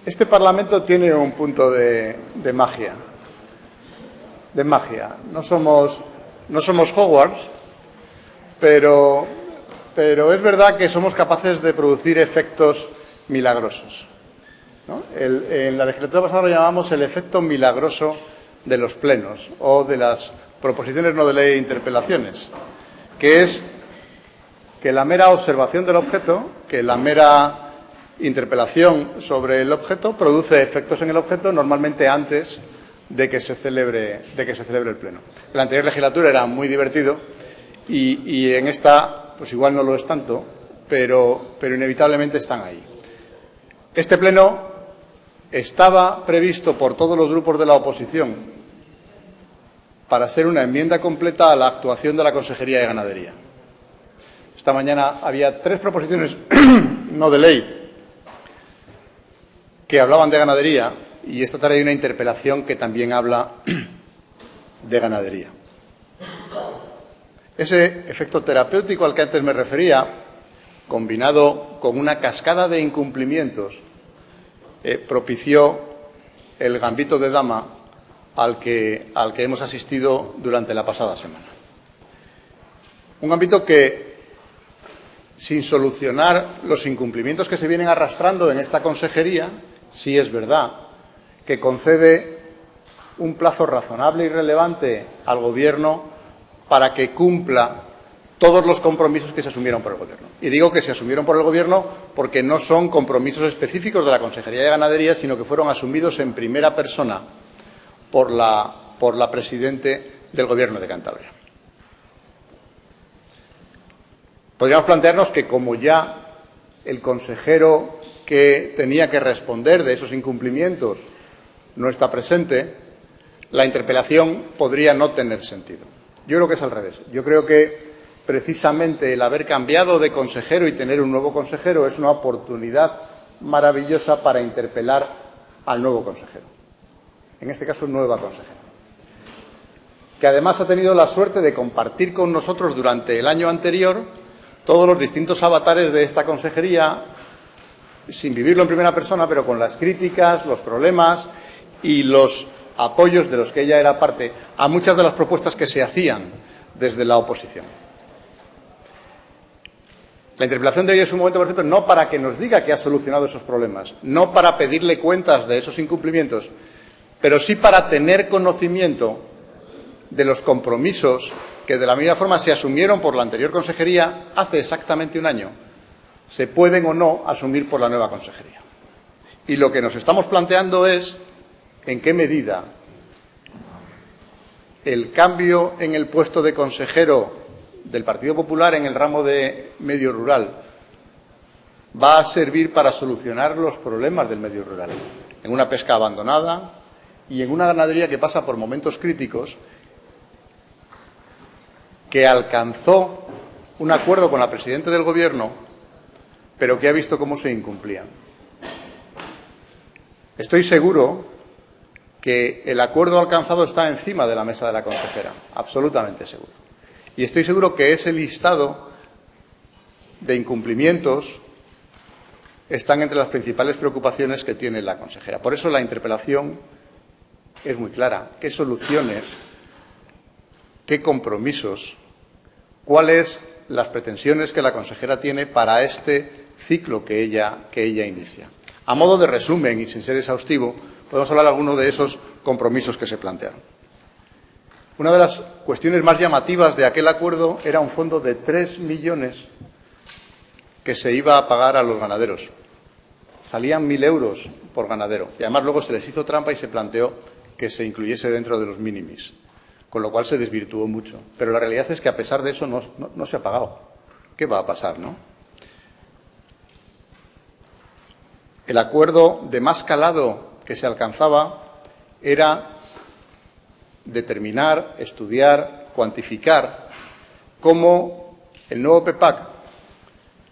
Este Parlamento tiene un punto de magia. No somos Hogwarts, pero es verdad que somos capaces de producir efectos milagrosos, ¿no? En la legislatura pasada lo llamamos el efecto milagroso de los plenos o de las proposiciones no de ley e interpelaciones, que es que la mera observación del objeto, que la mera interpelación sobre el objeto produce efectos en el objeto normalmente antes de que se celebre el pleno. En la anterior legislatura era muy divertido y en esta pues igual no lo es tanto, pero inevitablemente están ahí. Este pleno estaba previsto por todos los grupos de la oposición para ser una enmienda completa a la actuación de la Consejería de Ganadería. Esta mañana había 3 proposiciones no de ley que hablaban de ganadería y esta tarde hay una interpelación que también habla de ganadería. Ese efecto terapéutico al que antes me refería, combinado con una cascada de incumplimientos, propició el gambito de dama al que hemos asistido durante la pasada semana. Un gambito que, sin solucionar los incumplimientos que se vienen arrastrando en esta consejería, sí es verdad que concede un plazo razonable y relevante al Gobierno para que cumpla todos los compromisos que se asumieron por el Gobierno. Y digo que se asumieron por el Gobierno porque no son compromisos específicos de la Consejería de Ganadería, sino que fueron asumidos en primera persona por la Presidente del Gobierno de Cantabria. Podríamos plantearnos que, como ya el consejero que tenía que responder de esos incumplimientos no está presente, la interpelación podría no tener sentido. Yo creo que es al revés. Yo creo que precisamente el haber cambiado de consejero y tener un nuevo consejero es una oportunidad maravillosa para interpelar al nuevo consejero. En este caso, nueva consejera, que además ha tenido la suerte de compartir con nosotros durante el año anterior todos los distintos avatares de esta consejería, sin vivirlo en primera persona, pero con las críticas, los problemas y los apoyos de los que ella era parte a muchas de las propuestas que se hacían desde la oposición. La interpelación de hoy es un momento perfecto no para que nos diga que ha solucionado esos problemas, no para pedirle cuentas de esos incumplimientos, pero sí para tener conocimiento de los compromisos que de la misma forma se asumieron por la anterior consejería hace exactamente un año, se pueden o no asumir por la nueva consejería. Y lo que nos estamos planteando es en qué medida el cambio en el puesto de consejero del Partido Popular en el ramo de medio rural va a servir para solucionar los problemas del medio rural, en una pesca abandonada y en una ganadería que pasa por momentos críticos, que alcanzó un acuerdo con la Presidenta del Gobierno, pero que ha visto cómo se incumplían. Estoy seguro que el acuerdo alcanzado está encima de la mesa de la consejera, absolutamente seguro. Y estoy seguro que ese listado de incumplimientos están entre las principales preocupaciones que tiene la consejera. Por eso la interpelación es muy clara. ¿Qué soluciones, qué compromisos, cuáles las pretensiones que la consejera tiene para este ciclo que ella inicia? A modo de resumen y sin ser exhaustivo, podemos hablar de algunos de esos compromisos que se plantearon. Una de las cuestiones más llamativas de aquel acuerdo era un fondo de 3 millones que se iba a pagar a los ganaderos. Salían 1.000 euros por ganadero y además luego se les hizo trampa y se planteó que se incluyese dentro de los mínimis, con lo cual se desvirtuó mucho. Pero la realidad es que a pesar de eso no se ha pagado. ¿Qué va a pasar, no? El acuerdo de más calado que se alcanzaba era determinar, estudiar, cuantificar cómo el nuevo PEPAC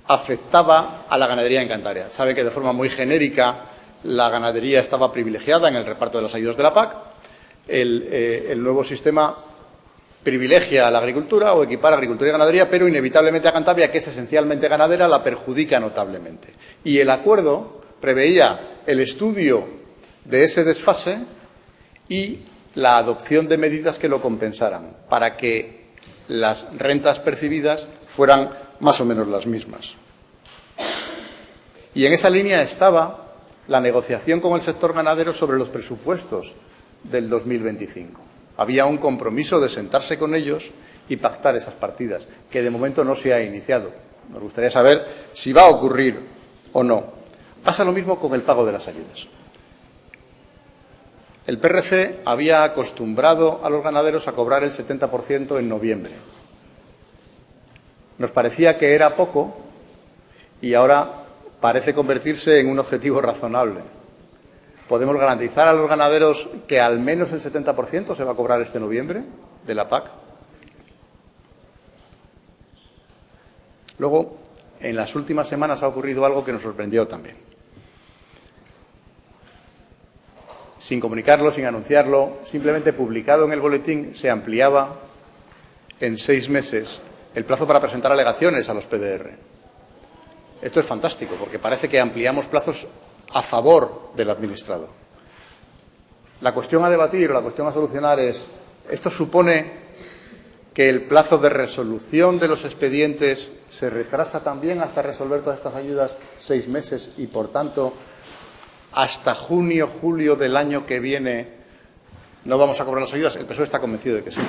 afectaba a la ganadería en Cantabria. Sabe que de forma muy genérica la ganadería estaba privilegiada en el reparto de las ayudas de la PAC. El nuevo sistema privilegia a la agricultura o equipara agricultura y ganadería, pero inevitablemente a Cantabria, que es esencialmente ganadera, la perjudica notablemente. Y el acuerdo preveía el estudio de ese desfase y la adopción de medidas que lo compensaran, para que las rentas percibidas fueran más o menos las mismas. Y en esa línea estaba la negociación con el sector ganadero sobre los presupuestos del 2025. Había un compromiso de sentarse con ellos y pactar esas partidas, que de momento no se ha iniciado. Nos gustaría saber si va a ocurrir o no. Pasa lo mismo con el pago de las ayudas. El PRC había acostumbrado a los ganaderos a cobrar el 70% en noviembre. Nos parecía que era poco y ahora parece convertirse en un objetivo razonable. ¿Podemos garantizar a los ganaderos que al menos el 70% se va a cobrar este noviembre de la PAC? Luego, en las últimas semanas ha ocurrido algo que nos sorprendió también. Sin comunicarlo, sin anunciarlo, simplemente publicado en el boletín, se ampliaba en 6 meses el plazo para presentar alegaciones a los PDR. Esto es fantástico, porque parece que ampliamos plazos a favor del administrado. La cuestión a debatir o la cuestión a solucionar es, ¿esto supone que el plazo de resolución de los expedientes se retrasa también hasta resolver todas estas ayudas 6 meses y, por tanto, hasta junio, julio del año que viene no vamos a cobrar las ayudas? El PSOE está convencido de que sí.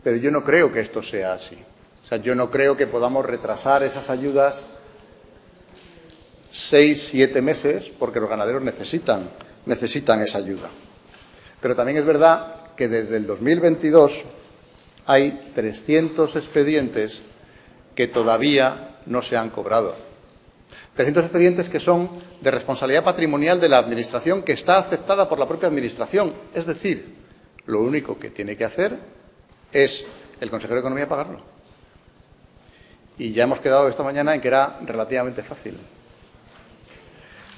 Pero yo no creo que esto sea así. O sea, yo no creo que podamos retrasar esas ayudas 6, 7 meses, porque los ganaderos necesitan esa ayuda. Pero también es verdad que desde el 2022 hay 300 expedientes que todavía no se han cobrado. 300 expedientes que son de responsabilidad patrimonial de la Administración, que está aceptada por la propia Administración. Es decir, lo único que tiene que hacer es el consejero de Economía pagarlo. Y ya hemos quedado esta mañana en que era relativamente fácil.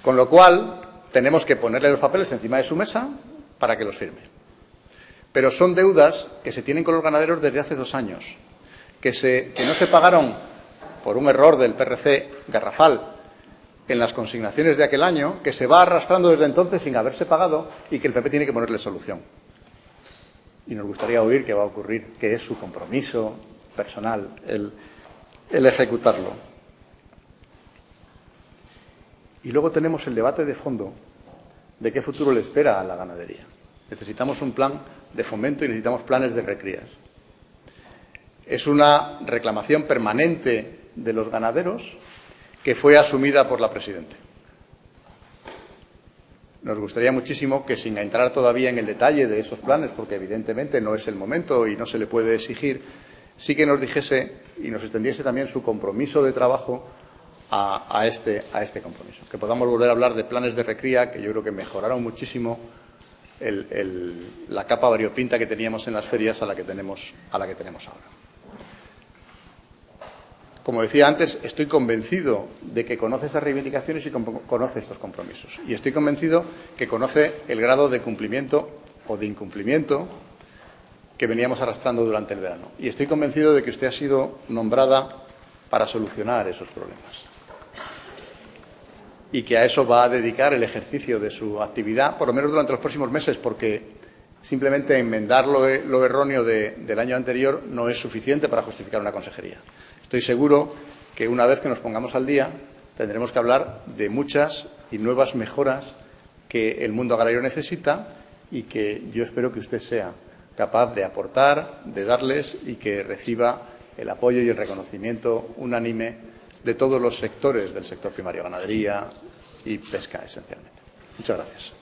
Con lo cual, tenemos que ponerle los papeles encima de su mesa para que los firme. Pero son deudas que se tienen con los ganaderos desde hace 2 años, que no se pagaron por un error del PRC garrafal en las consignaciones de aquel año, que se va arrastrando desde entonces sin haberse pagado y que el PP tiene que ponerle solución. Y nos gustaría oír qué va a ocurrir, que es su compromiso personal el ejecutarlo. Y luego tenemos el debate de fondo de qué futuro le espera a la ganadería. Necesitamos un plan de fomento y necesitamos planes de recrías. Es una reclamación permanente de los ganaderos que fue asumida por la Presidenta. Nos gustaría muchísimo que, sin entrar todavía en el detalle de esos planes, porque evidentemente no es el momento y no se le puede exigir, sí que nos dijese y nos extendiese también su compromiso de trabajo a este compromiso. Que podamos volver a hablar de planes de recría, que yo creo que mejoraron muchísimo la capa variopinta que teníamos en las ferias a la que tenemos ahora. Como decía antes, estoy convencido de que conoce esas reivindicaciones y conoce estos compromisos. Y estoy convencido que conoce el grado de cumplimiento o de incumplimiento que veníamos arrastrando durante el verano. Y estoy convencido de que usted ha sido nombrada para solucionar esos problemas. Y que a eso va a dedicar el ejercicio de su actividad, por lo menos durante los próximos meses, porque simplemente enmendar lo erróneo del año anterior no es suficiente para justificar una consejería. Estoy seguro que una vez que nos pongamos al día tendremos que hablar de muchas y nuevas mejoras que el mundo agrario necesita y que yo espero que usted sea capaz de aportar, de darles y que reciba el apoyo y el reconocimiento unánime de todos los sectores del sector primario, ganadería y pesca esencialmente. Muchas gracias.